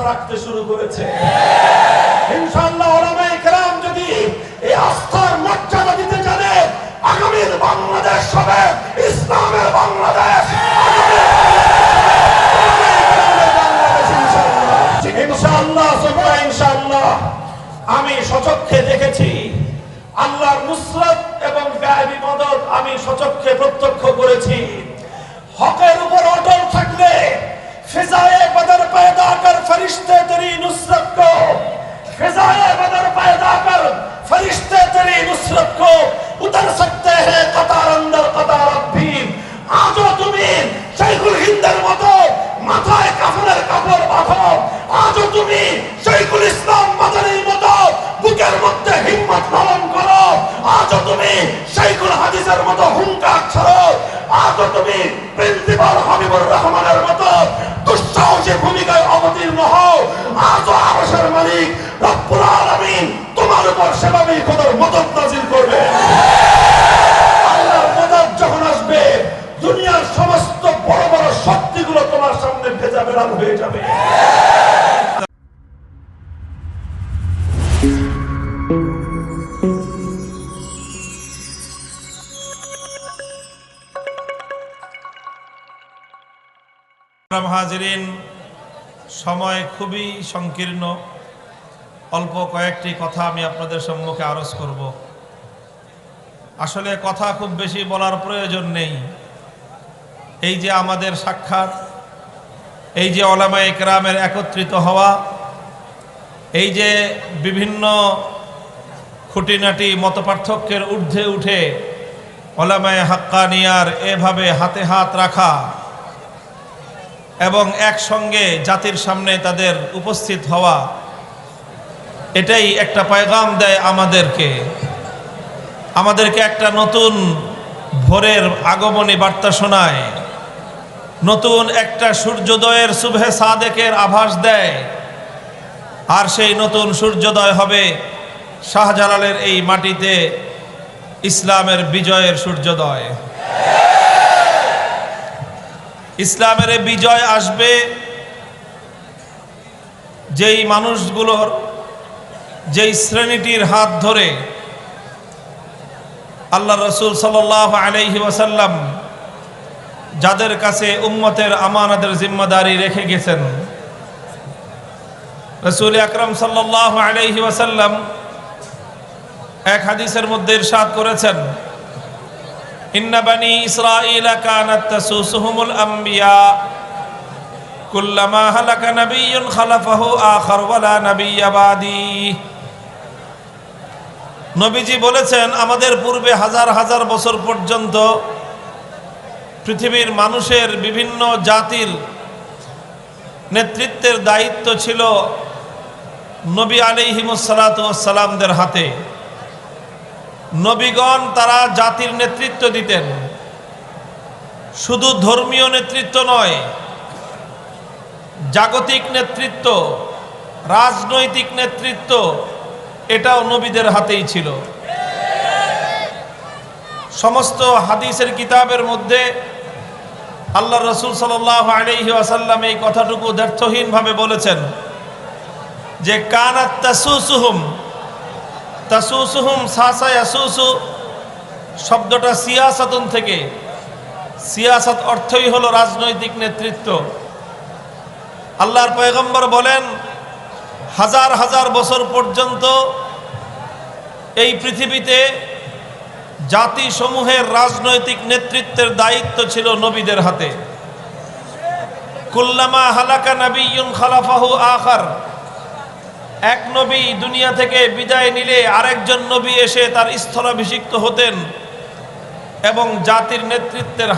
রাখতে শুরু করেছে। ইনশাআল্লাহ উলামায়ে কেরাম যদি এই আস্থার মর্যাদা দিতে জানে, আগামীর বাংলাদেশ হবে ইসলামের বাংলাদেশ। ইনশাআল্লাহ সুবহান ইনশাআল্লাহ আমি সচক্ষে দেখেছি আল্লাহর নুসরত এবং গায়েবী মদদ আমি সচক্ষে প্রত্যক্ষ করেছি। হকের উপর অটল থাকলে फिजाए बदर पैदा कर फरिश्ते तेरी नुसरत को, फिजाए बदर पैदा कर फरिश्ते तेरी नुसरत को उतर सकते हैं कतार अंदर कतार भी। आजो तुम्हें शेखुल हिंदर मतो माथाয় কাফনের কাপড় বাঁধো, আজো তুমি শেখুল ইসলাম মাদানির মতো বুকের মধ্যে হিম্মত ধারণ করো, আজো তুমি শেখুল হাদিসের মতো হুঙ্কার ছাড়ো, আজো তুমি প্রিন্সিপাল হাবিবুর রহমানের মতো দুঃসাহসী ভূমিকায় অবতীর্ণ হও। আজো আরশের মালিক রব্বুল আলামিন তোমার উপর সেভাবেই খোদার মদদ নাযিল করবে। আল্লাহর মদদ যখন আসবে দুনিয়ার সমস্ত বড় বড় শক্তিগুলো তোমার সামনে ভেজা বেড়াল হয়ে যাবে। হাজিরিন, সময় খুবই সংকীর্ণ, অল্প কয়েকটি কথা আমি আপনাদের সম্মুখে আরজ করব। আসলে কথা খুব বেশি বলার প্রয়োজন নেই। এই যে আমাদের সাক্ষাৎ, এই যে উলামায়ে কেরামের একত্রিত হওয়া, এই যে বিভিন্ন খুঁটিনাটি মতপার্থক্যের ঊর্ধ্বে উঠে উলামায়ে হাক্কানিয়ার এভাবে হাতে হাত রাখা এবং একসঙ্গে জাতির সামনে তাদের উপস্থিত হওয়া, এটাই একটা পয়গাম দেয় আমাদেরকে একটা নতুন ভোরের আগমনী বার্তা শোনায়, নতুন একটা সূর্যোদয়ের সুবহে সাদেকের আভাস দেয়। আর সেই নতুন সূর্যোদয় হবে শাহজালালের এই মাটিতে ইসলামের বিজয়ের সূর্যোদয়। ইসলামের বিজয় আসবে যেই মানুষগুলোর, যেই শ্রেণীটির হাত ধরে আল্লাহ রসুল সাল্লাল্লাহু আলাইহি ওয়াসাল্লাম যাদের কাছে উম্মতের আমানতের জিম্মাদারি রেখে গেছেন। রসুল আকরাম সাল্লাল্লাহু আলাইহি ওয়াসাল্লাম এক হাদিসের মধ্যে ইরশাদ করেছেন, ইন্না বানি ইসরাঈল কানাত তাসুসুহুমুল আম্বিয়া কুল্লামা হালাকা নাবিয়্যুন খালাফাহু আখার ওয়ালা নাবিয়্যা বাদি। নবীজি বলেছেন, আমাদের পূর্বে হাজার হাজার বছর পর্যন্ত পৃথিবীর মানুষের বিভিন্ন জাতির নেতৃত্বের দায়িত্ব ছিল নবী আলাইহিমুস সালাতু ওয়াস সালামদের হাতে। নবীগণ তারা জাতির নেতৃত্ব দিতেন, শুধু ধর্মীয় নেতৃত্ব নয়, জাগতিক নেতৃত্ব, রাজনৈতিক নেতৃত্ব, এটাও নবীদের হাতেই ছিল। সমস্ত হাদিসের কিতাবের মধ্যে আল্লাহ রসুল সাল্লাল্লাহু আলাইহি ওয়াসাল্লাম এই কথাটুকু দ্ব্যর্থহীনভাবে বলেছেন যে কানাত তাসুসুহুম, তাসুসুহুম সাসা ইয়াসুসু শব্দটা সিয়াসাতুন থেকে, সিয়াসাত অর্থই হলো রাজনৈতিক নেতৃত্ব। আল্লাহর পয়গম্বর বলেন, হাজার হাজার বছর পর্যন্ত এই পৃথিবীতে জাতিসমূহের রাজনৈতিক নেতৃত্বের দায়িত্ব ছিল নবীদের হাতে। কুল্লামা হালাকা নাবিয়্যুন খালাফাহু আখার, এক নবী দুনিয়া থেকে বিদায় নিলে আরেকজন নবী এসে তার স্থলাভিষিক্ত হতেন এবং জাতির নেতৃত্বের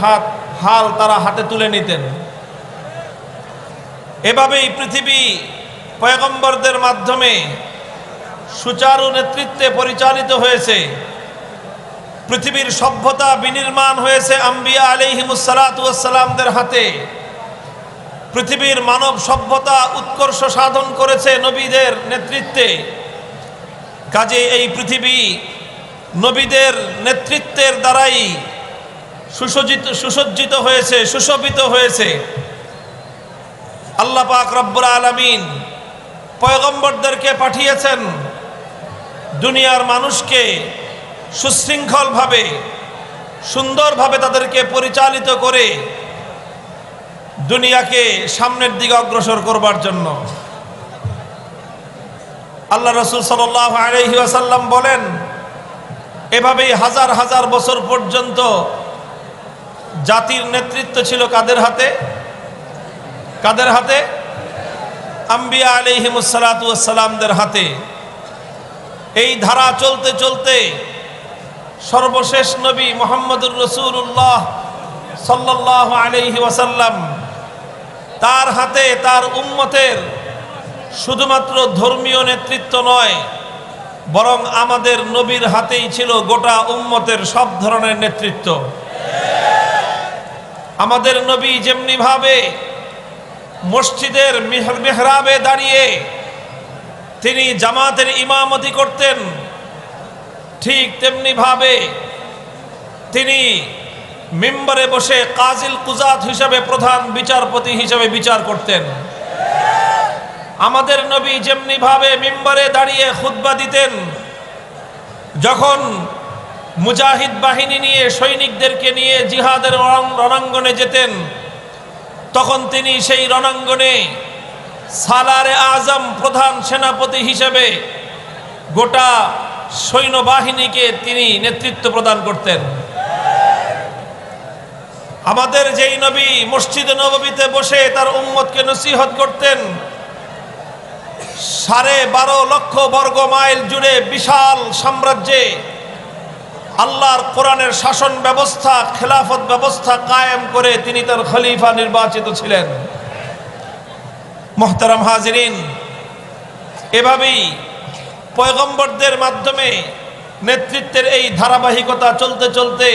হাল তারা হাতে তুলে নিতেন। এভাবেই পৃথিবী পয়গম্বরদের মাধ্যমে সুচারু নেতৃত্বে পরিচালিত হয়েছে। পৃথিবীর সভ্যতা বিনির্মাণ হয়েছে আম্বিয়া আলাইহিমুস সালাতু ওয়াস সালামদের হাতে। পৃথিবীর মানব সভ্যতা উৎকর্ষ সাধন করেছে নবীদের নেতৃত্বে। কাজে এই পৃথিবী নবীদের নেতৃত্বের দ্বারাই সুসজ্জিত হয়েছে, সুশোভিত হয়েছে। আল্লাহ পাক রব্বুল আলামিন পয়গম্বরদেরকে পাঠিয়েছেন দুনিয়ার মানুষকে সুশৃঙ্খলভাবে সুন্দরভাবে তাদেরকে পরিচালিত করে দুনিয়াকে সামনের দিকে অগ্রসর করবার জন্য। আল্লাহ রাসূল সাল্লাল্লাহু আলাইহি ওয়াসাল্লাম বলেন, এভাবেই হাজার হাজার বছর পর্যন্ত জাতির নেতৃত্ব ছিল কাদের হাতে? কাদের হাতে? আম্বিয়া আলাইহিমুস সালাতু ওয়াস সালামদের হাতে। এই ধারা চলতে চলতে সর্বশেষ নবী মুহাম্মদুর রাসূলুল্লাহ সাল্লাল্লাহু আলাইহি ওয়াসাল্লাম, তার হাতে তার উম্মতের শুধুমাত্র ধর্মীয় নেতৃত্ব নয়, বরং আমাদের নবীর হাতেই ছিল গোটা উম্মতের সব ধরনের নেতৃত্ব। আমাদের নবী যেমনি ভাবে মসজিদের মেহরাবে দাঁড়িয়ে তিনি জামাতের ইমামতি করতেন, ঠিক তেমনি ভাবে তিনি মিম্বরে বসে কাজিল কুজাত হিসাবে, প্রধান বিচারপতি হিসাবে বিচার করতেন। আমাদের নবী যেমনি ভাবে মিম্বরে দাঁড়িয়ে খুতবা দিতেন, যখন মুজাহিদ বাহিনী নিয়ে, সৈনিকদেরকে নিয়ে জিহাদের রণাঙ্গনে যেতেন, তখন তিনি সেই রণাঙ্গনে সালারে আজম, প্রধান সেনাপতি হিসেবে গোটা সৈন্যবাহিনীকে তিনি নেতৃত্ব প্রদান করতেন। আমাদের যেই নবী মসজিদে নববীতে বসে তার উম্মতকে নসিহত করতেন, 12.5 লক্ষ বর্গ মাইল জুড়ে বিশাল সাম্রাজ্যে আল্লাহর কোরআনের শাসন ব্যবস্থা, খেলাফত ব্যবস্থা কায়েম করে তিনি তার খলিফা নির্বাচিত ছিলেন। মুহতারাম হাজিরিন, এভাবেই পয়গম্বরদের মাধ্যমে নেতৃত্বের এই ধারাবাহিকতা চলতে চলতে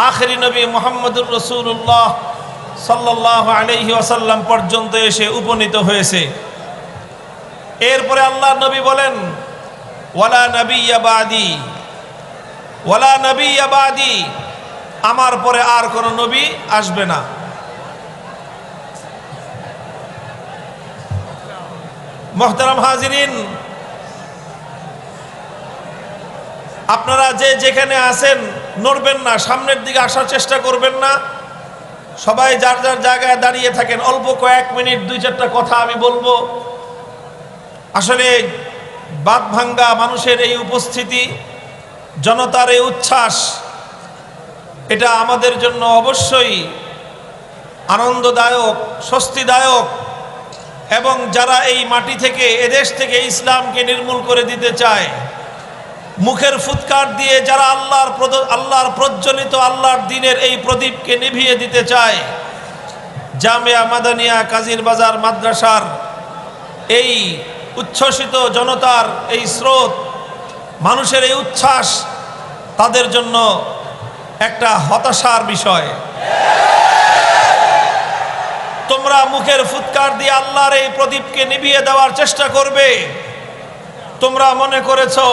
আখেরি নবী মুহাম্মদুর রাসূলুল্লাহ সাল্লাল্লাহু আলাইহি ওয়াসাল্লাম পর্যন্ত এসে উপনীত হয়েছে। এরপরে আল্লাহর নবী বলেন, ওয়ালা নাবিয়্যা বাদি, ওয়ালা নাবিয়্যা বাদি, আমার পরে আর কোন নবী আসবে না। মুহতারাম হাজিরিন, আপনারা যে যেখানে আছেন নড়বেন না, সামনের দিকে আসার চেষ্টা করবেন না, সবাই যার যার জায়গায় দাঁড়িয়ে থাকেন। অল্প কয়েক মিনিট 2-4টা কথা আমি বলবো। আসলে বাদ ভাঙ্গা মানুষের এই উপস্থিতি, জনতার এই উচ্ছ্বাস, এটা আমাদের জন্য অবশ্যই আনন্দদায়ক, স্বস্তিদায়ক। এবং যারা এই মাটি থেকে, এদেশ থেকে ইসলামকে নির্মূল করে দিতে চায়, মুখের ফুৎকার দিয়ে যারা আল্লাহর প্রজ্বলিত আল্লাহর দ্বীনের এই প্রদীপকে নিভিয়ে দিতে চায়, জামিয়া মাদানিয়া কাজীর বাজার মাদ্রাসার এই উচ্ছ্বসিত জনতার এই স্রোত, মানুষের এই উচ্ছ্বাস তাদের জন্য একটা হতাশার বিষয়। তোমরা মুখের ফুৎকার দিয়ে আল্লাহর এই প্রদীপকে নিভিয়ে দেওয়ার চেষ্টা করবে। তোমরা মনে করেছো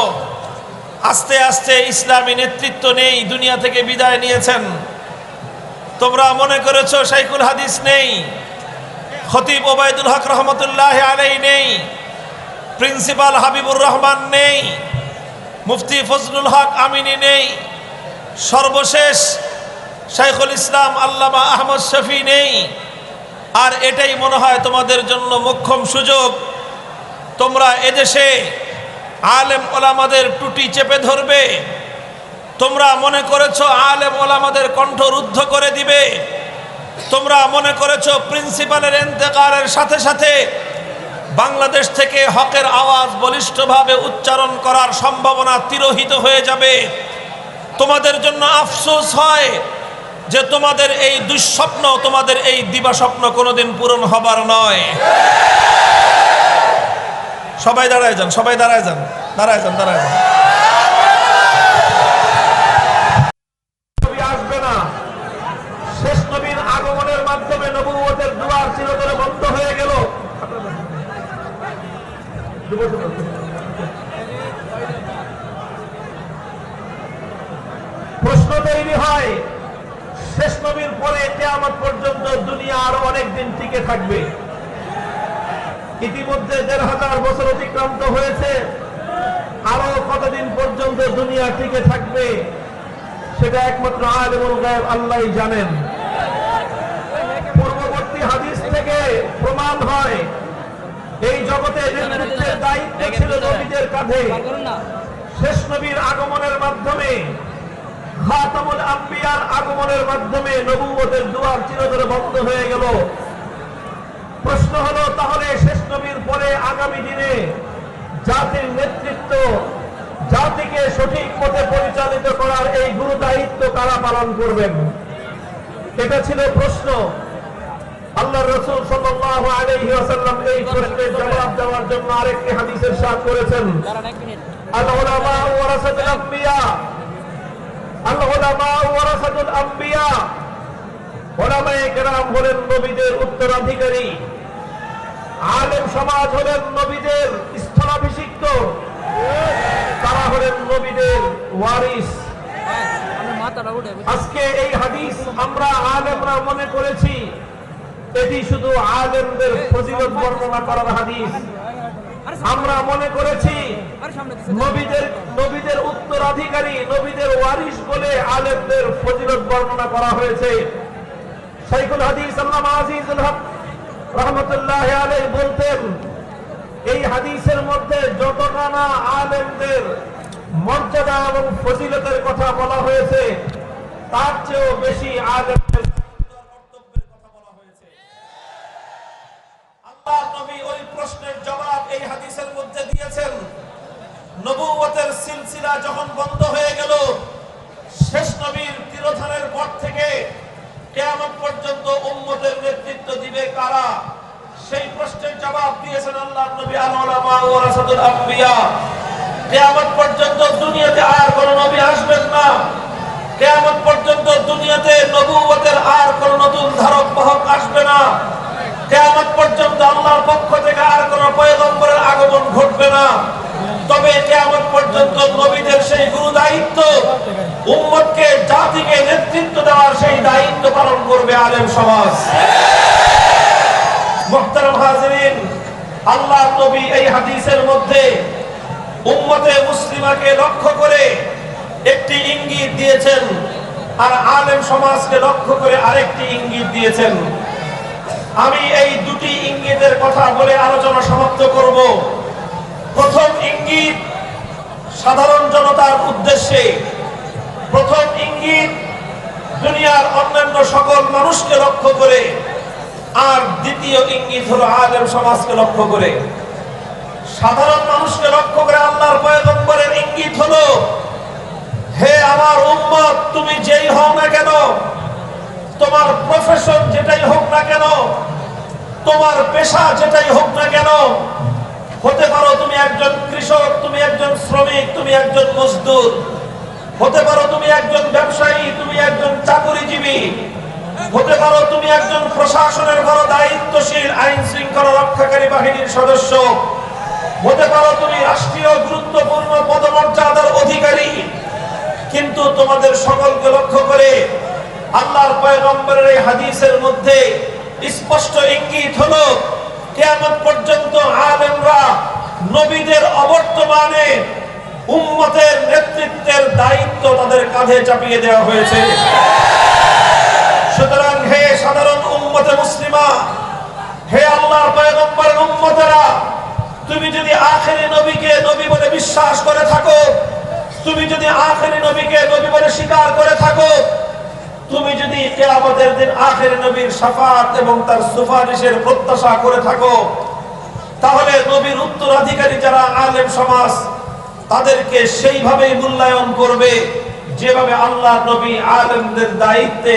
আস্তে আস্তে ইসলামী নেতৃত্ব নেই, দুনিয়া থেকে বিদায় নিয়েছেন। তোমরা মনে করেছো শাইখুল হাদিস নেই, খতিব ওবায়দুল হক রহমতুল্লাহ আলাইহি নেই, প্রিন্সিপাল হাবিবুর রহমান নেই, মুফতি ফজলুল হক আমিনী নেই, সর্বশেষ শাইখুল ইসলাম আল্লামা আহমদ শফি নেই। আর এটাই মনে হয় তোমাদের জন্য মোক্ষম সুযোগ। তোমরা এদেশে আলেম ওলামাদের টুটি চেপে ধরবে। তোমরা মনে করেছো আলেম ওলামাদের কণ্ঠ রুদ্ধ করে দিবে। তোমরা মনে করেছো প্রিন্সিপালের ইন্তেকালের সাথে সাথে বাংলাদেশ থেকে হকের আওয়াজ বলিষ্ঠভাবে উচ্চারণ করার সম্ভাবনা তিরোহিত হয়ে যাবে। তোমাদের জন্য আফসোস হয় যে তোমাদের এই দুঃস্বপ্ন, তোমাদের এই দিবাস্বপ্ন কোনোদিন পূরণ হবার নয়। সবাই দাঁড়ায় যান, সবাই দাঁড়ায় যান, দাঁড়ায় যান, দাঁড়ায় যান। নবী আসবে না। শেষ নবীর আগমনের মাধ্যমে নবুয়তের দুয়ার চিরতরে বন্ধ হয়ে গেল। প্রশ্ন তৈরি হয়, শেষ নবীর পরে কিয়ামত পর্যন্ত দুনিয়া আরো অনেক দিন টিকে থাকবে। ইতিমধ্যে ১৫০০ বছর অতিক্রান্ত হয়েছে। আরো কতদিন পর্যন্ত দুনিয়া টিকে থাকবে সেটা একমাত্র আলিমুল গায়ব আল্লাহই জানেন। পূর্ববর্তী হাদিস থেকে প্রমাণ হয় এই জগতে নেতৃত্বের দায়িত্ব ছিল নবীদের কাঁধে। শেষ নবীর আগমনের মাধ্যমে, খাতামুল আম্বিয়ার আগমনের মাধ্যমে নবুয়তের দুয়ার চিরতরে বন্ধ হয়ে গেল। প্রশ্ন হলো, তাহলে শেষ নবীর পরে আগামী দিনে জাতির নেতৃত্ব, জাতিকে সঠিক পথে পরিচালিত করার এই গুরু দায়িত্ব কারা পালন করবেন? এটা ছিল প্রশ্ন। আল্লাহর রাসূল সাল্লাল্লাহু আলাইহি ওয়াসাল্লাম এই প্রশ্নের জবাব দেওয়ার জন্য আরেকটি হাদিস ইরশাদ করেছেন, আল উলামা ওয়ারাসাতুল আম্বিয়া, আল উলামা ওয়ারাসাতুল আম্বিয়া। উলামায়ে কেরাম হলেন নবীদের উত্তরাধিকারী, আলেম সমাজ হলেন নবীদের স্থলাভিষিক্ত, তারা হলেন নবীদের ওয়ারিস। আজকে এই হাদিস আমরা আলেমরা মনে করেছি এটি শুধু আলেমদের ফজিলত বর্ণনা করার হাদিস। আমরা মনে করেছি নবীদের উত্তরাধিকারী, নবীদের ওয়ারিস বলে আলেমদের ফজিলত বর্ণনা করা হয়েছে। শাইখুল হাদিস আল্লামা আজিজুল হক রাহমাতুল্লাহি আলাইহি বলতেন, এই হাদিসের মধ্যে যতটা না আলেমদের মর্যাদা এবং ফজিলতের কথা বলা হয়েছে, তার চেয়েও বেশি আলেমদের কর্তব্যের কথা বলা হয়েছে। আল্লাহর নবী ওই প্রশ্নের জবাব এই হাদিসের মধ্যে দিয়েছেন। নবুয়তের সিলসিলা যখন বন্ধ হয়ে গেল, শেষ নবীর তিরোধানের পর থেকে কিয়ামত পর্যন্ত উম্মতের নেতৃত্ব দিবে কারা, সেই প্রশ্নের জবাব দিয়েছেন আল্লাহর নবী, আল উলামা ওয়ারাসাতুল আম্বিয়া। কিয়ামত পর্যন্ত দুনিয়াতে আর কোন নবী আসবেন না। কিয়ামত পর্যন্ত দুনিয়াতে নবুয়তের আর কোন নতুন ধারক বাহক আসবে না। কিয়ামত পর্যন্ত আল্লাহর পক্ষ থেকে আর কোন পয়গম্বরের আগমন ঘটবে না। তবে কিয়ামত পর্যন্ত নবীদের সেই গুরু দায়িত্ব, উম্মতকে, জাতিকে নেতৃত্ব দেওয়ার সেই দায়িত্ব পালন করবে আলেম সমাজ। মুহতারাম হাজিরিন, আল্লাহর নবী এই হাদিসের মধ্যে উম্মতে মুসলিমাকে লক্ষ্য করে একটি ইঙ্গিত দিয়েছেন, আর আলেম সমাজকে লক্ষ্য করে আরেকটি ইঙ্গিত দিয়েছেন। আমি এই দুটি ইঙ্গিতের কথা বলে আলোচনা সমাপ্ত করব। প্রথম ইঙ্গিত সাধারণ জনতার উদ্দেশ্যে, প্রথম ইঙ্গিত দুনিয়ার অন্যান্য সকল মানুষকে লক্ষ্য করে, আর দ্বিতীয় ইঙ্গিত হলো আলেম সমাজকে লক্ষ্য করে। সাধারণ মানুষকে লক্ষ্য করে আল্লাহর পয়গম্বরের ইঙ্গিত হলো, হে আমার উম্মত, তুমি যেই হও না কেন, তোমার প্রফেশন যেটাই হোক না কেন, তোমার পেশা যেটাই হোক না কেন, হতে পারো তুমি একজন কৃষক, তুমি একজন শ্রমিক, তুমি একজন মজদুর, হতে পারো তুমি একজন ব্যবসায়ী, তুমি একজন চাকরিজীবী, হতে পারো তুমি একজন প্রশাসনের বড় দায়িত্বশীল আইন শৃঙ্খলা রক্ষাকারী বাহিনীর সদস্য, হতে পারো তুমি রাষ্ট্রীয় গুরুত্বপূর্ণ পদমর্যাদার অধিকারী, কিন্তু তোমাদের সকলকে লক্ষ্য করে আল্লাহর পয়গম্বরের এই হাদিসের মধ্যে স্পষ্ট ইঙ্গিত হলো, কিয়ামত পর্যন্ত আলেমরা নবীদের অবর্তমানে উম্মতের নেতৃত্বের দায়িত্ব তাদের কাঁধে চাপিয়ে দেওয়া হয়েছে। সুতরাং হে সাধারণ উম্মতে মুসলিমা, হে আল্লাহর পয়গম্বরের উম্মতেরা, তুমি যদি আখেরি নবীকে নবী বলে বিশ্বাস করে থাকো, তুমি যদি আখেরি নবীকে নবী বলে স্বীকার করে থাকো, তুমি যদি কিয়ামতের দিন আখেরি নবীর শাফাআত এবং তার সুপারিশের প্রত্যাশা করে থাকো, তাহলে নবীর উত্তরাধিকারী যারা আলেম সমাজ, তাদেরকে সেইভাবেই মূল্যায়ন করবে যেভাবে আল্লাহ নবী আলেমদের দায়িত্বে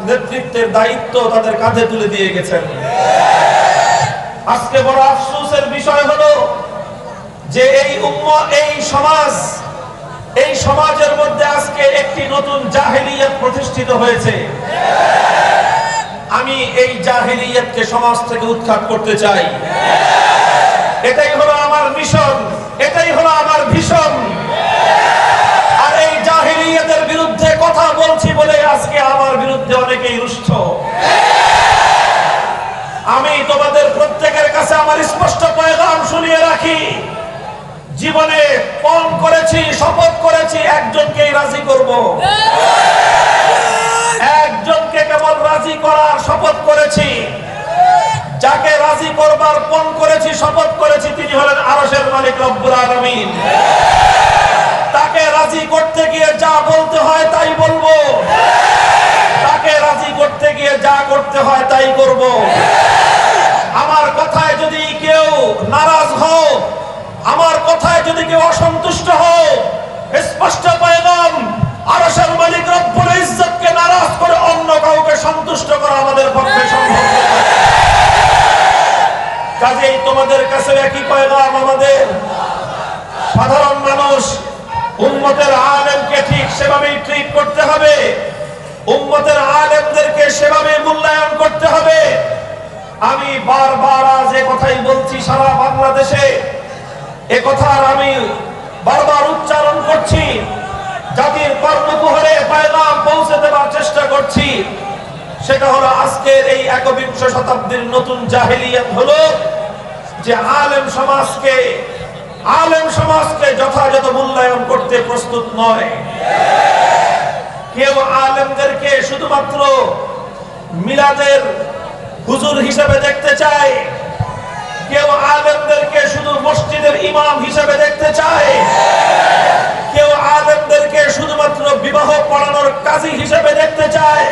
নেতৃত্বের দায়িত্ব তাদের কাঁধে তুলে দিয়ে গেছেন। আজকে বড় আফসোসের বিষয় হলো যে এই সমাজের মধ্যে আজকে একটি নতুন জাহেলিয়ত প্রতিষ্ঠিত হয়েছে। আমি এই জাহেলিয়তকে সমাজ থেকে উৎখাত করতে চাই। এটাই হলো আমার মিশন, এটাই হলো আমার ভিশন। আর এই জাহেলিয়তের বিরুদ্ধে কথা বলছি বলে আজকে আমার বিরুদ্ধে অনেকেই রুষ্ট। আমি তোমাদের প্রত্যেকের কাছে জীবনে পণ করেছি, শপথ করেছি, একজনকেই রাজি করব। একজনকে কেবল রাজি করার শপথ করেছি। যাকে রাজি করবার পণ করেছি, শপথ করেছি, তিনি হলেন আরশের মালিক রব্বুল আলামিন। তাকে রাজি করতে গিয়ে যা বলতে হয় তাই বলবো, তাকে রাজি করতে গিয়ে যা করতে হয় তাই করব। আমার কথায় যদি কেউ নারাজ হও, আমার কথায় যদি কেউ অসন্তুষ্ট হও, স্পষ্ট পয়গাম, আরশের মালিক রব্বুল ইজ্জতকে নারাজ করে অন্য কাউকে সন্তুষ্ট করা আমাদের পক্ষে সম্ভব নয়। কাজেই তোমাদের কাছে একই পয়গাম আমাদের, সাধারণ মানুষ উম্মতের আলেমকে ঠিক সেভাবেই ট্রিট করতে হবে, উম্মতের আলেমদেরকে সেভাবে মূল্যায়ন করতে হবে। আমি বারবার আজ এ কথাই বলছি, সারা বাংলাদেশে এ কথার আমি বারবার উচ্চারণ করছি, জাতির কর্ণকুহরে পয়গাম পৌঁছে দেওয়ার চেষ্টা করছি। সেটা হলো আজকের এই একবিংশ শতাব্দীর নতুন জাহেলিয়াত হলো যে আলেম সমাজকে যথাযথ মূল্যায়ন করতে প্রস্তুত নয়। কেউ আলেমদেরকে শুধুমাত্র মিলাদের হুজুর হিসেবে দেখতে চায়, কেউ আলেমদেরকে শুধু মসজিদের ইমাম হিসেবে দেখতে চায়, কেউ আলেমদেরকে শুধুমাত্র বিবাহ পড়ানোর কাজী হিসেবে দেখতে চায়,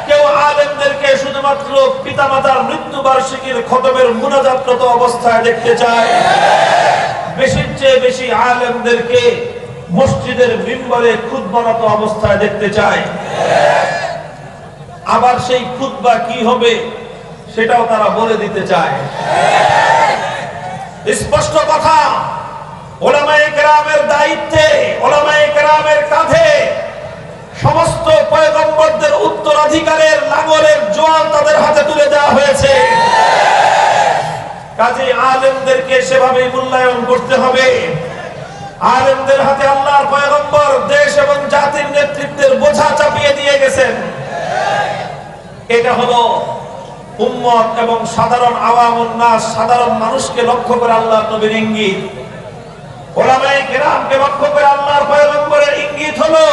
কেউ আলেমদেরকে শুধুমাত্র পিতামাতার মৃত্যুবার্ষিকীর খতমের মুনাজাতরত অবস্থায় দেখতে চায়। বেশির চেয়ে বেশি আলেমদেরকে মসজিদের মিম্বরে খুতবারত অবস্থায় দেখতে চায়। আবার সেই খুতবা কি হবে সেটাও তারা বলে দিতে চায়। স্পষ্ট কথা, উলামায়ে কেরামের দায়িত্বে, উলামায়ে কেরামের কাঁধে সমস্ত পয়গম্বরদের উত্তরাধিকারের লাঙ্গলের জোয়াল তাদের হাতে তুলে দেওয়া হয়েছে। কাজে আলেমদেরকে সেভাবে মূল্যায়ন করতে হবে। আলেমদের হাতে আল্লাহর পয়গম্বর দেশ এবং জাতির নেতৃত্বের বোঝা চাপিয়ে দিয়ে গেছেন। এটা হলো উম্মত এবং সাধারণ আওয়ামুন নাস, সাধারণ মানুষকে লক্ষ্য করে আল্লাহর নবীর ইঙ্গিত, উলামায়ে কেরামকে লক্ষ্য করে আল্লাহর পয়গম্বরের ইঙ্গিত হলো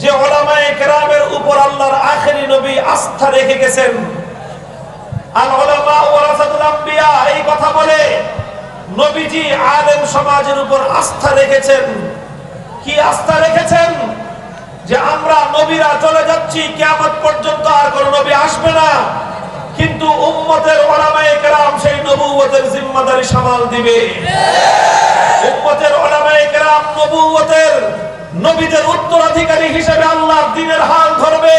যে উলামায়ে কেরামের উপর আল্লাহর আখেরি নবী আস্থা রেখে গেছেন। আল উলামা ওয়ারাসাতুল আম্বিয়া, এই কথা বলে নবীজি আলেম সমাজের উপর আস্থা রেখেছেন। কি আস্থা রেখেছেন? যে আমরা নবীরা চলে যাচ্ছি, কিয়ামত পর্যন্ত আর কোন নবী আসবে না, কিন্তু উম্মতের উলামায়ে কেরাম সেই নবুয়তের জিম্মাদারি সামাল দিবে। উম্মতের উলামায়ে কেরাম নবুয়তের, নবীদের উত্তরাধিকারী হিসেবে আল্লাহর দ্বীনের হাল ধরবে।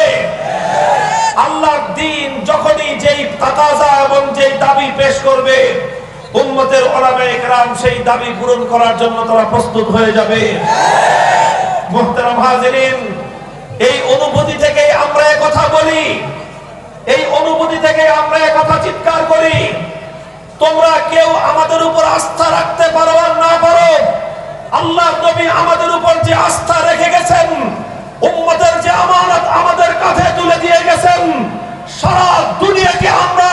আল্লাহর দ্বীন যখনই যেই তাকাজা এবং যেই দাবি পেশ করবে, উম্মতের উলামায়ে কেরাম সেই দাবি পূরণ করার জন্য তারা প্রস্তুত হয়ে যাবে। মুহতারাম হাজিরিন, এই অনুভূতি থেকে আমরা এই কথা বলি, এই অনুভূতি থেকে আমরা এই কথা চিৎকার করি। তোমরা কেউ আমাদের উপর আস্থা রাখতে পারো আর না পারো, আল্লাহর নবী আমাদের উপর যে আস্থা রেখে গেছেন, উম্মতের যে আমানত আমাদের কাঁধে তুলে দিয়ে গেছেন, সারা দুনিয়াকে আমরা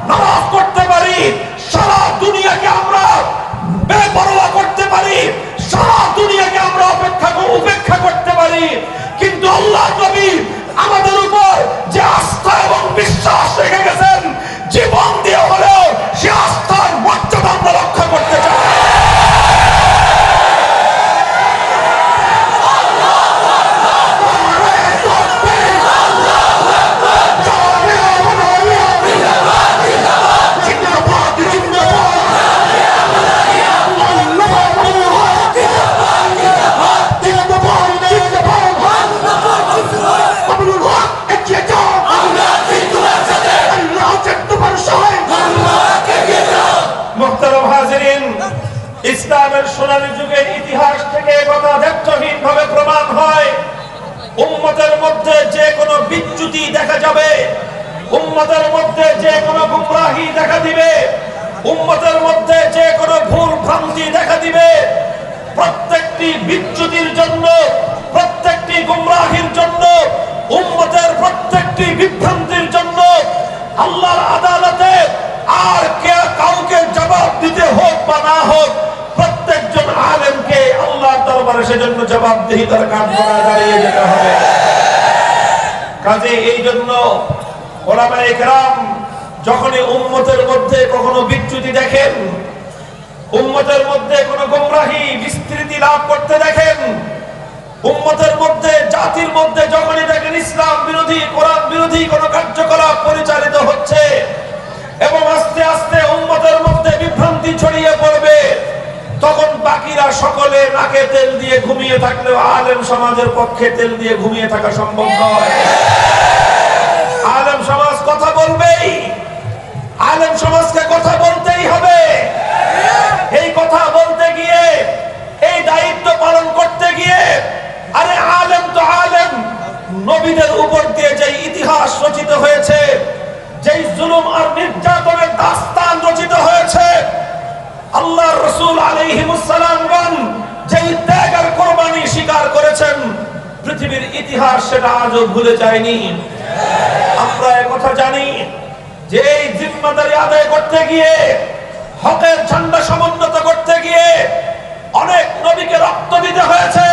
নারাজ করতে পারি, সারা দুনিয়াকে আমরা বেপরোয়া করতে পারি, সারা দুনিয়াকে আমরা উপেক্ষা করতে পারি, কিন্তু আল্লাহর নবী আমাদের উপর যে আস্থা এবং বিশ্বাস রেখে গেছেন, জীবন দিয়ে হলেও সে আস্থার মর্যাদা আমরা রক্ষা করতে চাই। ইসলামের সোনালী যুগের ইতিহাস থেকে কথা দ্ব্যর্থহীন ভাবে প্রমাণ হয়, উম্মতের মধ্যে যে কোনো বিচ্যুতি দেখা যাবে, উম্মতের মধ্যে যে কোনো গুমরাহি দেখা দিবে, উম্মতের মধ্যে যে কোনো ভুল ভ্রান্তি দেখা দিবে, প্রত্যেকটি বিচ্যুতির জন্য, প্রত্যেকটি গুমরাহির জন্য, উম্মতের প্রত্যেকটি বিভ্রান্তির জন্য আল্লাহর আদালতে আর কে কাউকে জবাব দিতে হোক বা না হোক, পারে সেজন্য জবাবদিহিতার কাঠ গড়ায় দাঁড়িয়ে যেতে হবে। কাজে এই জন্য ওলামায়ে কেরাম যখনই উম্মতের মধ্যে কখনো বিচ্যুতি দেখেন, উম্মতের মধ্যে কোনো গোমরাহি বিস্তৃতি লাভ করতে দেখেন, উম্মতের মধ্যে জাতির মধ্যে যখনই দেখেন ইসলাম বিরোধী কোরআন বিরোধী কোনো কার্যকলাপ পরিচালিত হচ্ছে এবং আস্তে আস্তে উম্মতের মধ্যে বিভ্রান্তি ছড়িয়ে পড়বে, তখন বাকিরা সকলে নাকে তেল দিয়ে ঘুমিয়ে থাকলেও আলেম সমাজের পক্ষে তেল দিয়ে ঘুমিয়ে থাকা সম্ভব নয়। আলেম সমাজ কথা বলবেই, আলেম সমাজকে কথা বলতেই হবে। এই কথা বলতে গিয়ে, এই দায়িত্ব পালন করতে গিয়ে, আরে আলেম তো আলেম, নবীদের উপর দিয়ে যে ইতিহাস রচিত হয়েছে, যেই জুলুম আর নির্যাতনের দাস্তান রচিত হয়েছে, আল্লাহর রাসূল আলাইহিস সালামগণ যেই ত্যাগ আর কুরবানি স্বীকার করেছেন, পৃথিবীর ইতিহাস সেটা আজও ভুলে যায়নি। আমরা একথা জানি যে এই জিম্মাদারি আদায় করতে গিয়ে, হকের ঝান্ডা সমুন্নত করতে গিয়ে অনেক নবীকে রক্ত দিতে হয়েছে।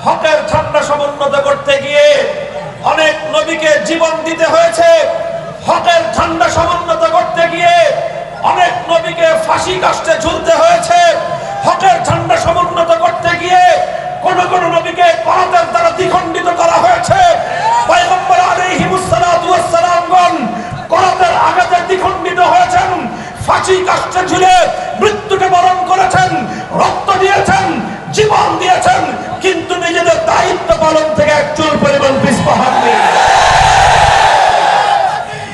হকের ঝান্ডা সমুন্নত করতে গিয়ে অনেক নবীকে জীবন দিতে হয়েছে। হকের ঝান্ডা সমুন্নত করতে গিয়ে অনেক নবীকে ফাঁসি কাস্টে ঝুলতে হয়েছে। হকের ঝান্ডা সমুন্নত করতে গিয়ে কোন কোন নবীকে করাতের দ্বারা দ্বিখণ্ডিত করা হয়েছে। পয়গম্বর আলাইহিস সালাতু ওয়াস সালামগণ করাতের আঘাতে দ্বিখণ্ডিত হয়েছেন, ফাঁসি কাস্টে ঝুলে মৃত্যুকে বরণ করেছেন, রক্ত দিয়েছেন, জীবন দিয়েছেন, কিন্তু নিজেদের দায়িত্ব পালন থেকে এক চুল পরিমাণ পিছপা হননি।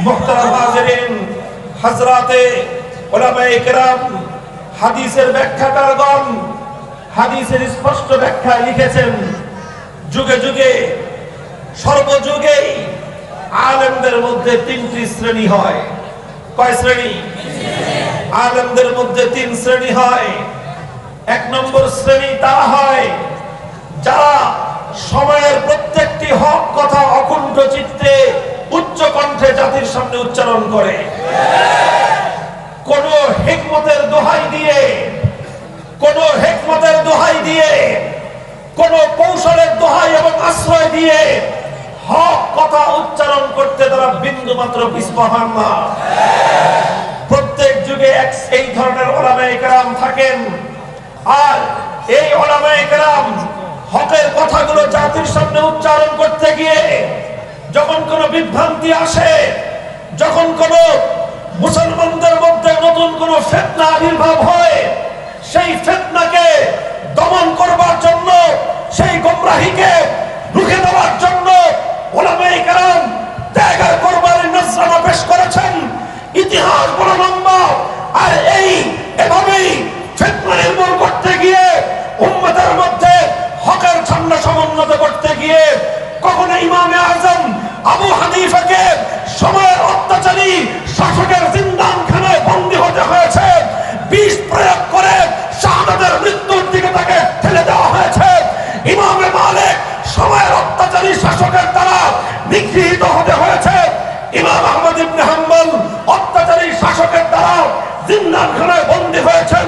মুহতারাম হাজিরিন, হযরতে উলামায়ে কেরাম, হাদিসের ব্যাখ্যাকারগণ হাদিসের স্পষ্ট ব্যাখ্যা লিখেছেন, যুগে যুগে সর্বযুগেই আলেমদের মধ্যে তিনটি শ্রেণী হয়। কয় শ্রেণী? আলেমদের মধ্যে তিন শ্রেণী হয়। এক নম্বর শ্রেণী তারা হয় যারা সময়ের প্রত্যেকটি হক কথা অকুণ্ঠ চিত্তে উচ্চ কণ্ঠে জাতির সামনে উচ্চারণ করে, কোন হিকমতের দোহাই দিয়ে, কোন হিকমতের দোহাই দিয়ে, কোন কৌশলের দোহাই এবং আশ্রয় দিয়ে হক কথা উচ্চারণ করতে তারা বিন্দু মাত্র পিছপা হন না। প্রত্যেক যুগে এই ধরনের উলামায়ে কেরাম থাকেন, আর এই উলামায়ে কেরাম হকের কথাগুলো জাতির সামনে উচ্চারণ করতে গিয়ে যখন কোনো বিভ্রান্তি আসে, যখন কোনো মুসলমানদের মধ্যে নতুন কোনো ফিতনা আবির্ভাব হয়, সেই ফিতনাকে দমন করবার জন্য, সেই গোমরাহিকে রুখে দেওয়ার জন্য উলামায়ে কেরাম ত্যাগ আর কুরবানির নজরানা পেশ করেছেন। ইতিহাস বড় লম্বা, আর এভাবেই ফিতনা নির্মূল করতে গিয়ে, উম্মতের মধ্যে হকের ঝান্ডা সমুন্নত করতে গিয়ে কখনো ইমামে আজম আবু হানিফাকে সময়ের অত্যাচারী শাসকের জিন্দানখানায় বন্দী হতে হয়েছে, বিষ প্রয়োগ করে শাহাদাতের মৃত্যুর দিকে তাকে ঠেলে দেওয়া হয়েছে। ইমামে মালিক সময়ের অত্যাচারী শাসকের দ্বারা নিগৃহীত হতে হয়েছে। ইমাম আহমদ ইবনে হাম্বল অত্যাচারী শাসকের দ্বারা জিন্দানখানায় বন্দী হয়েছেন।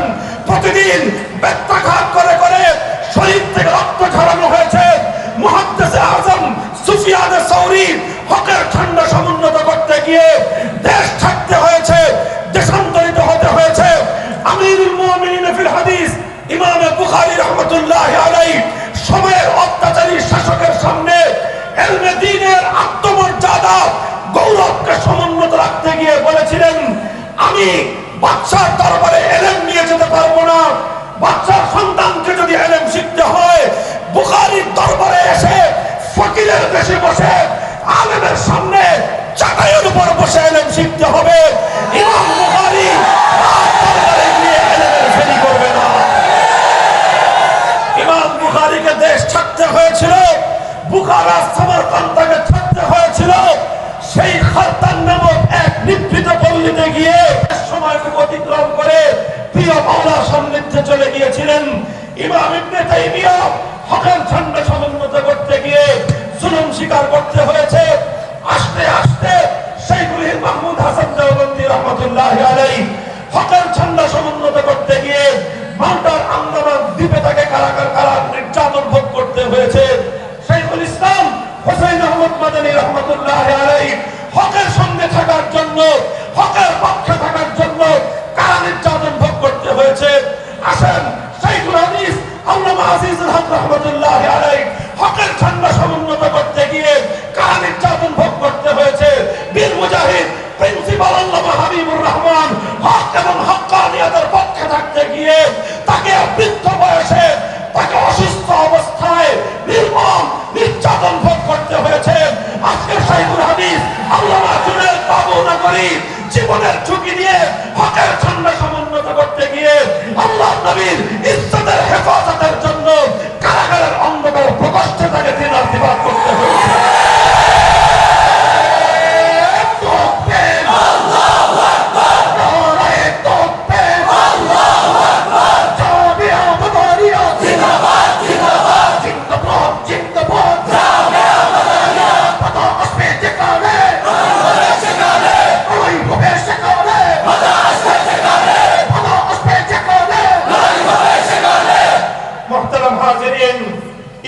প্রতিদিন বেত্রাঘাত করে করে শরীর থেকে রক্ত ঝরানো হয়েছে। মুহাদ্দিস আযম সুফিয়ান সাউরি হকের ঝান্ডা সমুন্নত করতে গিয়ে দেশ ছাড়তে হয়েছে, দেশান্তরিত হতে হয়েছে। আমিরুল মুমিনিন ফিল হাদিস ইমাম বুখারী রাহমাতুল্লাহি আলাইহি সময়ের অত্যাচারী শাসকের সামনে ইলমে দ্বীনের আত্মমর্যাদা গৌরবকে সমুন্নত রাখতে গিয়ে বলেছিলেন, আমি বাদশার দরবারে ইলম নিয়ে যেতে পারবো না, বাদশার সন্তানকে যদি ইলম শিখতে হয় বুখারীর দরবারে এসে ফকিরের বেশে বসে আলেমের সামনে চাটাইয়ের উপর বসে ইলম শিখতে হবে। ইমাম বুখারী দরবারে গিয়ে ইলমের ফেরি করবে না। ইমাম বুখারীকে দেশ ছাড়তে হয়েছিল, বুখারা সামারকান্দাকে ছাড়তে হয়েছিল। সেই খারতান নামক এক নিভৃত পল্লীতে গিয়ে সময়টুকু অতিক্রম করে প্রিয় মাওলার সান্নিধ্যে চলে গিয়েছিলেন। ইমাম ইবনে তাইমিয়া হকের ঝান্ডা সমুন্নত করতে গিয়ে জুলুম স্বীকার করতে হয়েছে। আস্তে আস্তে শাইখুল মাহমুদ হাসান দেওবন্দি রাহমাতুল্লাহি আলাইহি হকের ঝান্ডা সমুন্নত করতে গিয়ে মাল্টার আন্দামান দ্বীপে তাকে কারাগার নির্যাতন হয়েছে শাইখুল ইসলাম হুসাইন আহমদ মাদানী রাহমাতুল্লাহ আলাইহি হকের সঙ্গে থাকার জন্য, হকের পক্ষে থাকার জন্য কারা নির্যাতন ভোগ করতে হয়েছে। আসেন শাইখুল হাদিস আল্লামা আজিজুল হক রাহমাতুল্লাহ আলাইহি হকের ঝান্ডা সমুন্নত করতে গিয়ে কারা নির্যাতন ভোগ করতে হয়েছে। বীর মুজাহিদ প্রিন্সিপাল আল্লামা হাবিবুর রহমান হক এবং হক্কানিয়াতের পক্ষে থাকতে গিয়ে তাকে বৃদ্ধ বয়সে, তাকে অসুস্থ অবস্থায় নির্মম নির্যাতন ভোগ করতে হয়েছে। আজকে শাইখুল হাদিস আল্লামা জুনায়েদ বাবু নগরী জীবনের ঝুঁকি নিয়ে হকের ঝান্ডা সমুন্নত করতে গিয়ে আল্লাহর নবীর ইজ্জতের হেফাজতের জন্য কারাগারের অন্ধকার প্রকোষ্ঠে তাকে দিনের দিবাদ করতে হয়েছে।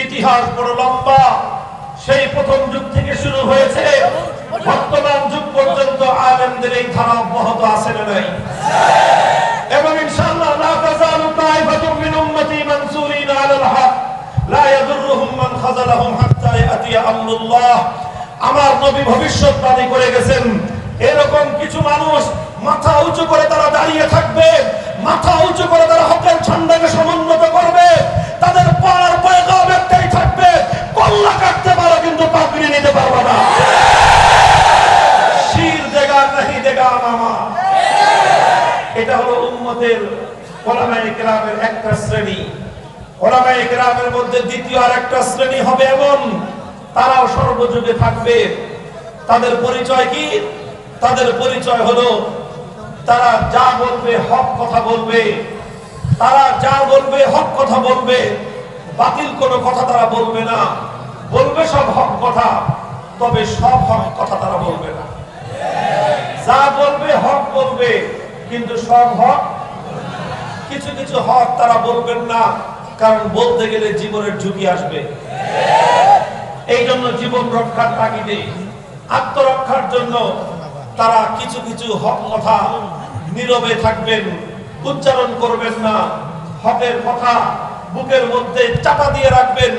ইতিহাস বড় লম্বা, সেই প্রথম যুগ থেকে শুরু হয়েছে, বর্তমান যুগ পর্যন্ত আলেমদের এই ধারা অব্যাহত আছে না নাই? এবং ইনশাআল্লাহ লা তাযালু তাইফাতুম মিন উম্মতি মানসুরিনা আলাল হক লা ইয়াদুররুহুম মান খাযালাহুম হাত্তা ইয়াতিয়া আমরুল্লাহ। আমার নবী ভবিষ্যৎবাণী করে গেছেন এরকম কিছু মানুষ মাথা উঁচু করে তারা দাঁড়িয়ে থাকবে, মাথা উঁচু করে তারা হকের ঝান্ডাকে সমুন্নত করবে। তাদের পাড়ার পয়গাম একটাই থাকবে, কল্লা কাটতে পারো কিন্তু পাগড়ি নিতে পারবে না। শির দেগা নাহি দেগা মামা। এটা হলো উম্মতের উলামায়ে কেরামের একটা শ্রেণী। উলামায়ে কেরামের মধ্যে দ্বিতীয় আরেকটা শ্রেণী হবে এমন, তারাও সর্বযুগে থাকবে। তাদের পরিচয় কি? তাদের পরিচয় হলো তারা যা বলবে হক কথা বলবে, তারা যা বলবে হক কথা বলবে, বাতিল কোনো কথা তারা বলবে না, বলবে সব হক কথা, তবে সব হক কথা তারা বলবে না। যা বলবে হক বলবে, কিন্তু সব হক, কিছু কিছু হক তারা বলবেন না, কারণ বলতে গেলে জীবনের ঝুঁকি আসবে। এই জন্য জীবন রক্ষার তাগিদে, আত্মরক্ষার জন্য তারা কিছু কিছু হক কথা নীরবে থাকবেন, উচ্চারণ করবেন না। হকের কথা বুকের মধ্যে চাপা দিয়ে রাখবেন।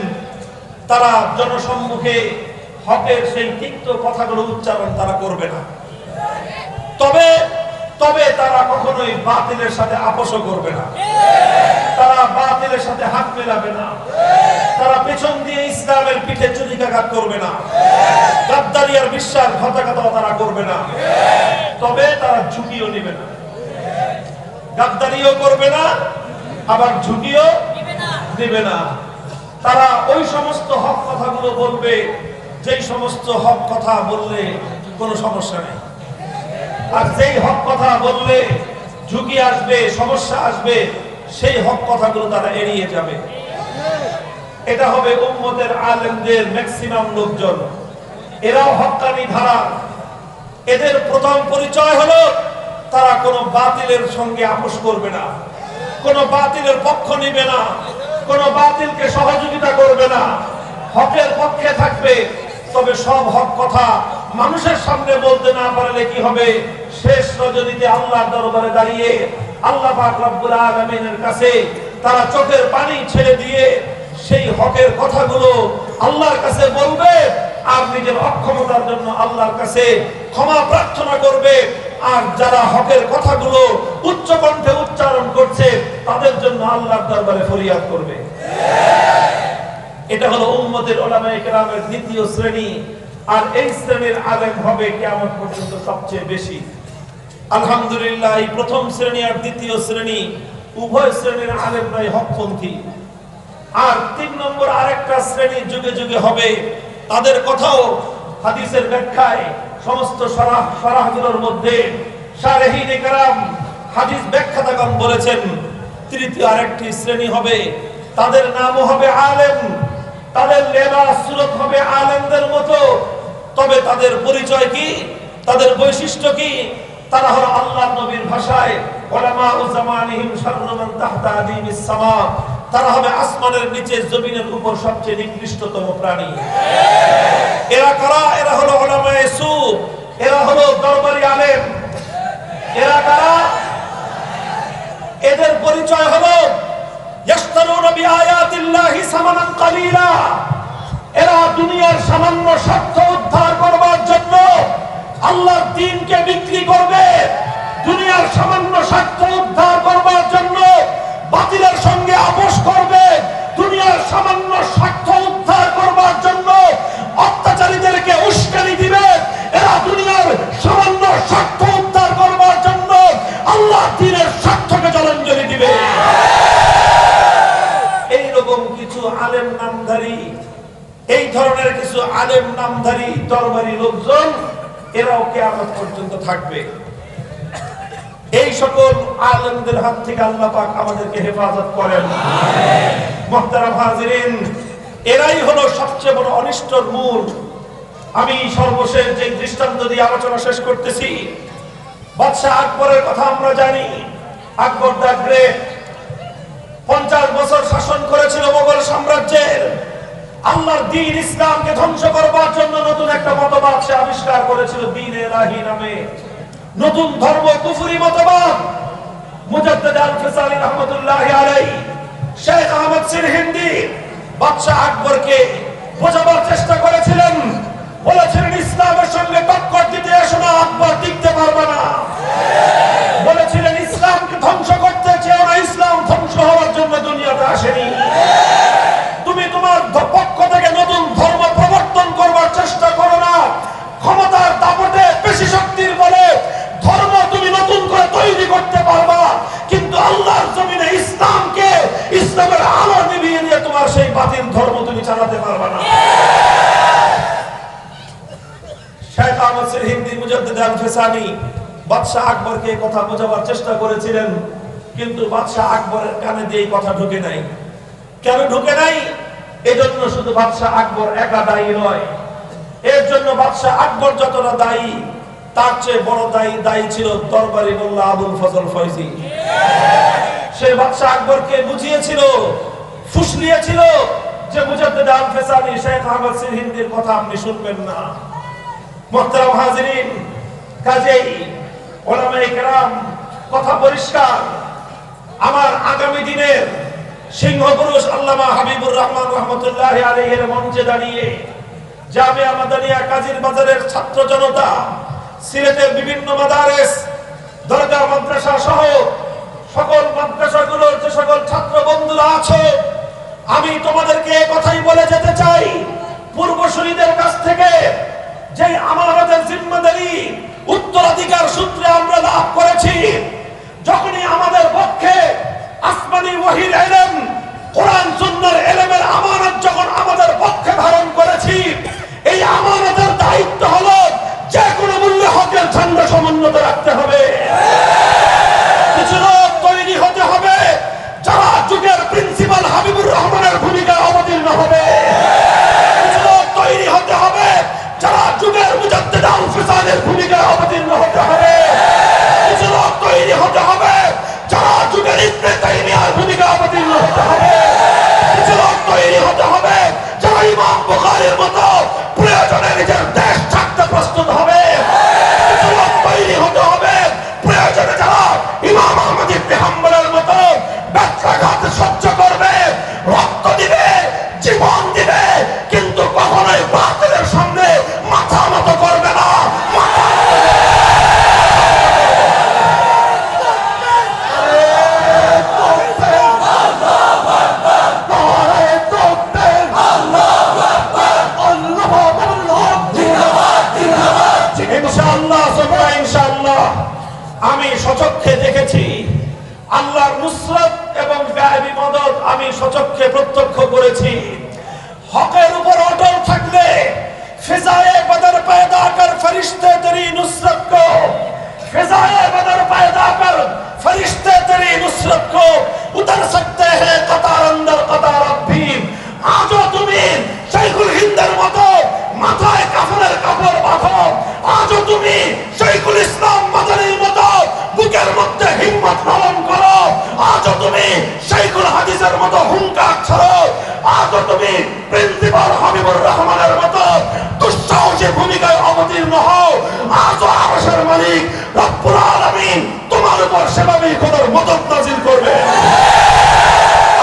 তারা জনসম্মুখে হকের সেই তিক্ত কথাগুলো উচ্চারণ তারা করবে না। তবে তবে তারা কখনোই বাতিলের সাথে আপোষও করবে না। তারা বাতিলের সাথে হাত মেলাবে না। তারা পেছন দিয়ে ইসলামের পিঠে চুরিকাঘাত করবে না। গাদ্দারি আর বিশ্বাসঘাতকতা তারা করবে না। তবে তারা ঝুঁকিও নেবে না। গাদ্দারিও করবে না, আবার ঝুঁকিও নেবে না। তারা ওই সমস্ত হক কথাগুলো বলবে যেই সমস্ত হক কথা বললে কোনো সমস্যা নেই, আর যেই হক কথা বললে ঝুঁকি আসবে, সমস্যা আসবে, সেই হক কথাগুলো তারা এড়িয়ে যাবে। এটা হবে উম্মতের আলেমদের ম্যাক্সিমাম লোকজন। এরাও হক্কানি ধারা। এদের প্রথম পরিচয় হলো তারা কোনো বাতিলের সঙ্গে আপোষ করবে না, কোনো বাতিলের পক্ষ নিবে না, কোনো বাতিলকে সহযোগিতা করবে না, হকের পক্ষে থাকবে। তবে সব হক কথা মানুষের সামনে বলতে না পারলে কি হবে? শেষ রজনীতে আল্লাহর দরবারে দাঁড়িয়ে আল্লাহ পাক রব্বুল আলামিনের কাছে তারা চোখের পানি ছেড়ে দিয়ে সেই হকের কথাগুলো আল্লাহর কাছে বলবে, আর নিজের অক্ষমতার জন্য আল্লাহর কাছে ক্ষমা প্রার্থনা করবে। আর যারা হকের কথাগুলো উচ্চ কণ্ঠে উচ্চারণ করছে তাদের জন্য আল্লাহর দরবারে ফরিয়াদ করবে। এটা হলো উম্মতের উলামায়ে কেরামের দ্বিতীয় শ্রেণী। আর এই শ্রেণীর আলেম হবে কিয়ামত পর্যন্ত সবচেয়ে বেশি। আলহামদুলিল্লাহ, এই প্রথম শ্রেণী আর দ্বিতীয় শ্রেণী উভয় শ্রেণীর আলেমরাই হকপন্থী। আর ৩ নম্বর আরেকটা শ্রেণী যুগে যুগে হবে। তাদের কথাও হাদিসের ব্যাখ্যায় সমস্ত শরাহগুলোর মধ্যে শারহিনে কেরাম, হাদিস ব্যাখ্যাতাগণ বলেছেন তৃতীয় আরেকটি শ্রেণী হবে। তাদের নামও হবে আলেম, তাদের লেবাস সুরত হবে আলেমদের মতো। তবে তাদের পরিচয় কি? তাদের বৈশিষ্ট্য কি? তারা হলো আল্লাহর নবীর ভাষায় উলামা ও জামানিহিম শাররু মান তাহতা আদিমিস সামা। তারা হবে আসমানের নিচে জমিনের উপর সবচেয়ে নিকৃষ্টতম প্রাণী। এরা কারা? এরা হলো উলামায়ে সু, এরা হলো দরবারি আলেম। এরা কারা? এদের পরিচয় হলো ইয়াশতারুনা বিআয়াতিল্লাহি সামানান কালিলা। এরা দুনিয়ার সামান্য স্বার্থ উদ্ধার করবার জন্য আল্লাহর দ্বীনকে বিক্রি করবে। দুনিয়ার সামান্য স্বার্থ উদ্ধার করবার জন্য বাতিলের সঙ্গে আপোষ করবে। দুনিয়ার সামান্য স্বার্থ উদ্ধার করবার জন্য অত্যাচারীদেরকে উস্কানি দিবে। এরা দুনিয়ার সামান্য স্বার্থ উদ্ধার করবার জন্য আল্লাহর দ্বীনের স্বার্থকে জলাঞ্জলি দিবে। এইরকম কিছু আলেম নামধারী, এই ধরনের কিছু আলেম নামধারী দরবারি লোকজন এরাও কিয়ামত পর্যন্ত থাকবে। এই সকল আলেমদের হাত থেকে আল্লাহ পাক আমাদেরকে হেফাজত করেন। মুহতারাম হাজিরিন, এরাই হলো সবচেয়ে বড় অনিষ্টর মূল। আমি সর্বশেষ যে দৃষ্টান্ত দিয়ে আলোচনা শেষ করতেছি, বাদশাহ আকবরের কথা আমরা জানি। আকবর দ্য গ্রেট 50 বছর শাসন করেছিল মোগল সাম্রাজ্যের। আল্লাহর দ্বীন ইসলামকে ধ্বংস করবার জন্য নতুন একটা মতবাদ সে আবিষ্কার করেছিল, দ্বীন ইলাহি নামে। নতুন ধর্ম কুফরি মতবাদ। মুজাদ্দিদ আল-ফিসানি রাহমাতুল্লাহি আলাইহি, শেখ আহমদ সিরহিন্দি বাদশাহ আকবরকে বোঝাবার চেষ্টা করেছিলেন। বলেছিলেন ইসলামের সঙ্গে টক্কর দিতে এসো না, আকবর টিকতে পারবে না। বলেছিলেন ইসলামকে ধ্বংস করতে চেও না, ইসলাম ধ্বংস হওয়ার জন্য দুনিয়াতে আসেনি। তুমি তোমার পক্ষ থেকে নতুন ধর্ম প্রবর্তন করবার চেষ্টা করো না। ক্ষমতার দাপটে, পেশি শক্তির বলে ধর্ম তুমি নতুন করে তৈরি করতে পারবা, কিন্তু আল্লাহর জমিনে ইসলামকে, ইসলামের আলো নিভিয়ে দিয়ে তোমার সেই বাতিল ধর্ম তুমি চালাতে পারবা না। শেখ আহমদ সিরহিন্দি, মুজাদ্দিদ আল-ফিসানি বাদশাহ আকবরকে এই কথা বোঝাবার চেষ্টা করেছিলেন, কিন্তু বাদশাহ আকবরের কানে দিয়ে এই কথা ঢুকে নাই। কেন ঢুকে নাই? এজন্য শুধু বাদশাহ আকবর একা দায়ী নয়। এর জন্য বাদশাহ আকবর যতটা দায়ী, তার চেয়ে বড় দায়ী ছিল দরবারি মোল্লা আবুল ফজল ফয়জী। সে বাদশাহ আকবরকে বুঝিয়েছিল, ফুসলিয়েছিল যে মুজাদ্দিদ আল-ফিসানি, শেখ আহমদ সিরহিন্দির কথা আপনি শুনবেন না। মুহতারাম হাজিরিন, কাজেই উলামায়ে কেরাম কথা পরিষ্কার। আমার আগামী দিনের সিংহপুরুষ আল্লামা হাবিবুর রহমান রাহমাতুল্লাহি আলাইহির মঞ্চে দাঁড়িয়ে জামিয়া মাদানিয়া কাজীর বাজারের ছাত্র জনতা, সিলেটের বিভিন্ন মাদারেস, দরগা মাদ্রাসা সহ সকল মাদ্রাসাগুলোর যে সকল ছাত্র বন্ধুরা আছে, আমি তোমাদেরকে এই কথাই বলে যেতে চাই, পূর্বসূরীদের কাছ থেকে যে আমানতের জিম্মাদারি উত্তরাধিকার সূত্রে আমরা লাভ করেছি, যখনই আমাদের পক্ষে আসমানি ওহীর ইলম, কোরআন সুন্নাহর ইলমের আমানত যখন আমাদের পক্ষে ধারণ করেছি, এই আমানতের দায়িত্ব হলো যে কোনো মূল্যে হকের ঝান্ডা সমুন্নত রাখতে হবে। কিছু লোক তৈরি হতে হবে যারা যুগের প্রিন্সিপাল হাবিবুর রহমানের ভূমিকা অবতীর্ণ হবে। কিছু লোক তৈরি হতে হবে যারা যুগের মুজাদ্দিদ আল-ফিসানির ভূমিকা অবতীর্ণ হতে হবে। কিছু লোক তৈরি হতে হবে যারা যুগের ইবনে তাইমিয়ার ভূমিকা অবতীর্ণ হতে হবে। কিছু লোক তৈরি হতে হবে যারা ইমাম বুখারীর মতো প্রয়োজনে নিজের দেশ ছাড়তে প্রস্তুত হবে। কিছু লোক তৈরি হতে হবে প্রয়োজনে যারা ইমাম আহমদ ইবনে হাম্বলের মতো ব্যথাঘাত সহ্য করবে, রক্ত দিবে, জীবন দিবে, কিন্তু কখনোই বাতিলের সামনে মাথা নত করবে না। ইনশাআল্লাহ আমি সচক্ষে দেখেছি আল্লাহর নুসরত এবং গায়বী মদদ আমি সচক্ষে প্রত্যক্ষ করেছি। হকের উপর অটল থাকলে ফিজায়ে বদর पैदा कर फरिश्ते तेरी नुसरत को, फिजाए बदर पैदा कर फरिश्ते तेरी नुसरत को उतर सकते हैं कतार अंदर कतार अब भी। आजो তুমি শাইখুল হিন্দের মতো মাথায় কাফনের কাপড় বাঁধো, আজও তুমি শাইখুল ইসলাম মাদানির মতো বুকের মধ্যে হিম্মত ধারণ করো, আজও তুমি তুমি শাইখুল হাদিসের মতো হুঙ্কার ছাড়ো, আজও তুমি প্রিন্সিপাল হাবিবুর রহমানের মতো দুঃসাহসী ভূমিকায় অবতীর্ণ হও, আজও আরশের মালিক রব্বুল আলামিন তোমার উপর সেভাবেই খোদার মদদ নাযিল করবে।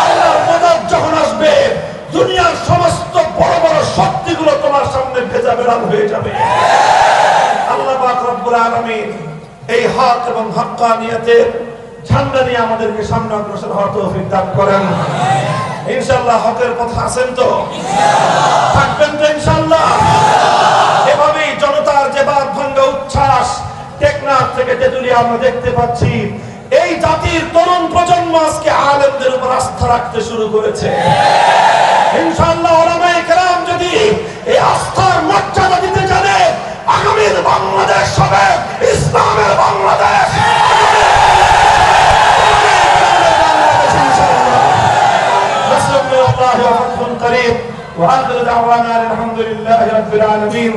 আল্লাহর মদদ যখন আসবে, দুনিয়ার সমস্ত বড় বড় শক্তিগুলো তোমার সামনে ভেজা বেড়াল হয়ে যাবে। আল্লাহ পাক রব্বুল আলামিন এই হক এবং হক্কানিয়তের ঝান্ডা নিয়ে আমাদেরকে সামনে অগ্রসর হওয়ার তৌফিক দান করেন। ইনশাআল্লাহ হকের পথে আছেন তো? থাকবেন তো ইনশাআল্লাহ? এভাবেই জনতার যে বাদ ভাঙ্গা উচ্ছ্বাস টেকনাফ থেকে তেতুলিয়া আমরা দেখতে পাচ্ছি। এই জাতির তরুণ প্রজন্ম আজকে আলেমদের উপর আস্থা রাখতে শুরু করেছে। ইনশাআল্লাহ উলামায়ে কেরাম যদি এই আস্থার মর্যাদা দিতে জানে, আগামীর বাংলাদেশ হবে ইসলামের বাংলাদেশ। نصر الله وفتح قريب وآخر دعوانا الحمد لله رب العالمين